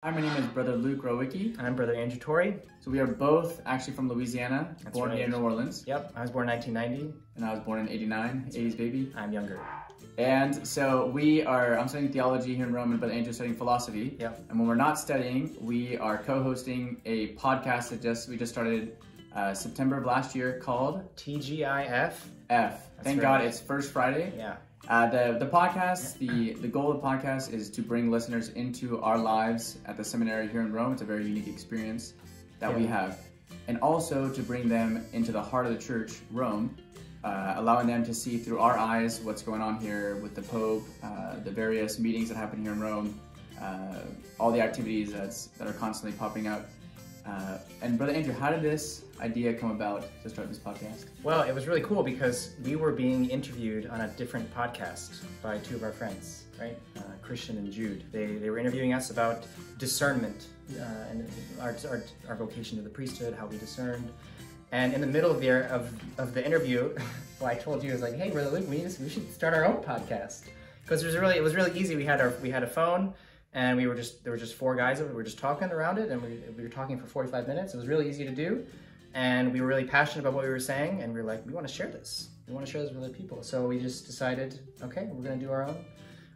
Hi, my name is Brother Luke Rawicki. I'm Brother Andrew Torrey. So we are both actually from Louisiana, born here in New Orleans. Yep, I was born in 1990. And I was born in 89, 80s baby. I'm younger. And so I'm studying theology here in Rome, and Brother Andrew's studying philosophy. Yep. And when we're not studying, we are co-hosting a podcast that we just started September of last year called TGIFF. Thank God it's First Friday. Yeah. The podcast, the goal of the podcast is to bring listeners into our lives at the seminary here in Rome. It's a very unique experience that we have. And also to bring them into the heart of the church, Rome, allowing them to see through our eyes what's going on here with the Pope, the various meetings that happen here in Rome, all the activities that are constantly popping up. And Brother Andrew, how did this idea come about to start this podcast? Well, it was really cool because we were being interviewed on a different podcast by two of our friends, right? Christian and Jude. They were interviewing us about discernment and our vocation to the priesthood, how we discerned. And in the middle of the interview, well, I told you, I was like, hey, Brother Luke, we should start our own podcast. Because it was really easy. We had a phone. And there were just four guys, we were just talking around it, and we were talking for 45 minutes. It was really easy to do, and we were really passionate about what we were saying, and we were like, we want to share this. We want to share this with other people. So we just decided, okay, we're going to do our own.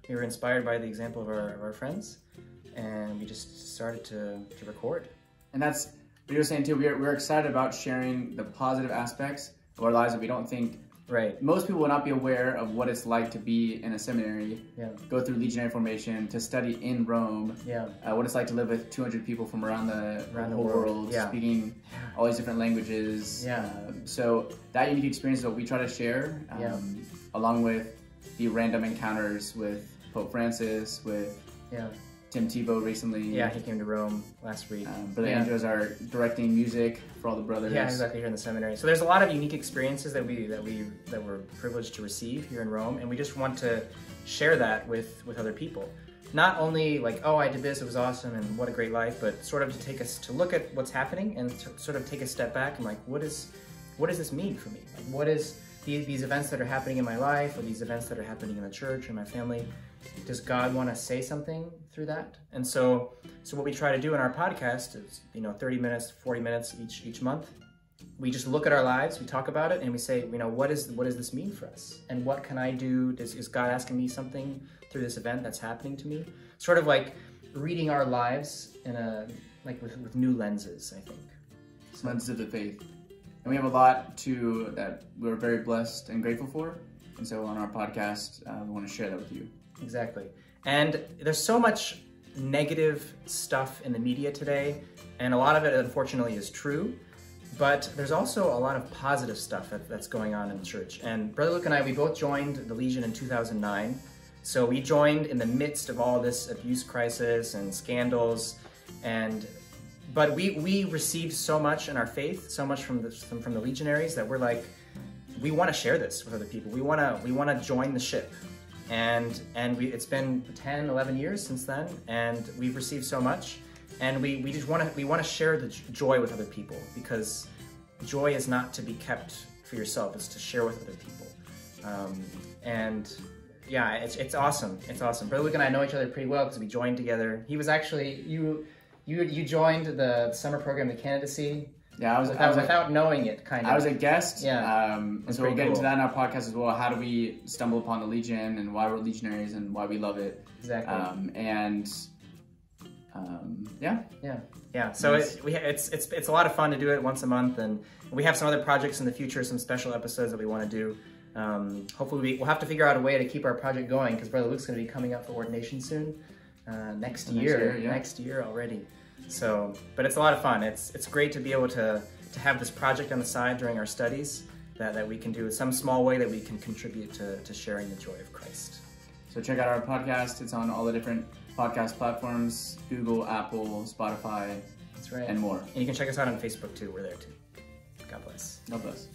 We were inspired by the example of our friends, and we just started to record. And that's what you were saying too. We're excited about sharing the positive aspects of our lives that we don't think. Right. Most people will not be aware of what it's like to be in a seminary, go through Legionary formation, to study in Rome, what it's like to live with 200 people from around the whole world, speaking all these different languages. So that unique experience is what we try to share, along with the random encounters with Pope Francis, with Tim Tebow recently. Yeah, he came to Rome last week. Brother Andrew is our directing music for all the brothers. Yeah, exactly, here in the seminary. So there's a lot of unique experiences that we're privileged to receive here in Rome, and we just want to share that with other people. Not only like, oh, I did this, it was awesome, and what a great life, but sort of to take us to look at what's happening and to sort of take a step back and like, what does this mean for me? Like, what is these events that are happening in my life, or these events that are happening in the church and my family? Does God want to say something through that? And so what we try to do in our podcast is, 30 minutes, 40 minutes each month. We just look at our lives, we talk about it, and we say, what does this mean for us? And what can I do? Is God asking me something through this event that's happening to me? Sort of like reading our lives in with new lenses, I think. Lenses of the faith. And we have a lot that we're very blessed and grateful for. And so on our podcast, we want to share that with you. Exactly. And there's so much negative stuff in the media today, and a lot of it, unfortunately, is true. But there's also a lot of positive stuff that's going on in the church. And Brother Luke and I, we both joined the Legion in 2009. So we joined in the midst of all this abuse crisis and scandals, but we received so much in our faith, so much from the Legionaries, that we're like, we want to share this with other people. We want to join the ship. And it's been 10, 11 years since then, and we've received so much, and we want to share the joy with other people, because joy is not to be kept for yourself; it's to share with other people. It's awesome. It's awesome. Brother Luke and I know each other pretty well because we joined together. He was actually you joined the summer program, the candidacy. Yeah, I was without knowing it, kind of. I was a guest. Yeah. And so we'll get into that in our podcast as well. How do we stumble upon the Legion, and why we're Legionaries, and why we love it. Exactly. So it's a lot of fun to do it once a month, and we have some other projects in the future, some special episodes that we want to do. Hopefully we'll have to figure out a way to keep our project going, because Brother Luke's going to be coming up for ordination soon, next year already. So, but it's a lot of fun. It's great to be able to have this project on the side during our studies that we can do in some small way that we can contribute to sharing the joy of Christ. So check out our podcast. It's on all the different podcast platforms, Google, Apple, Spotify, That's right, and more. And you can check us out on Facebook too. We're there too. God bless. God bless.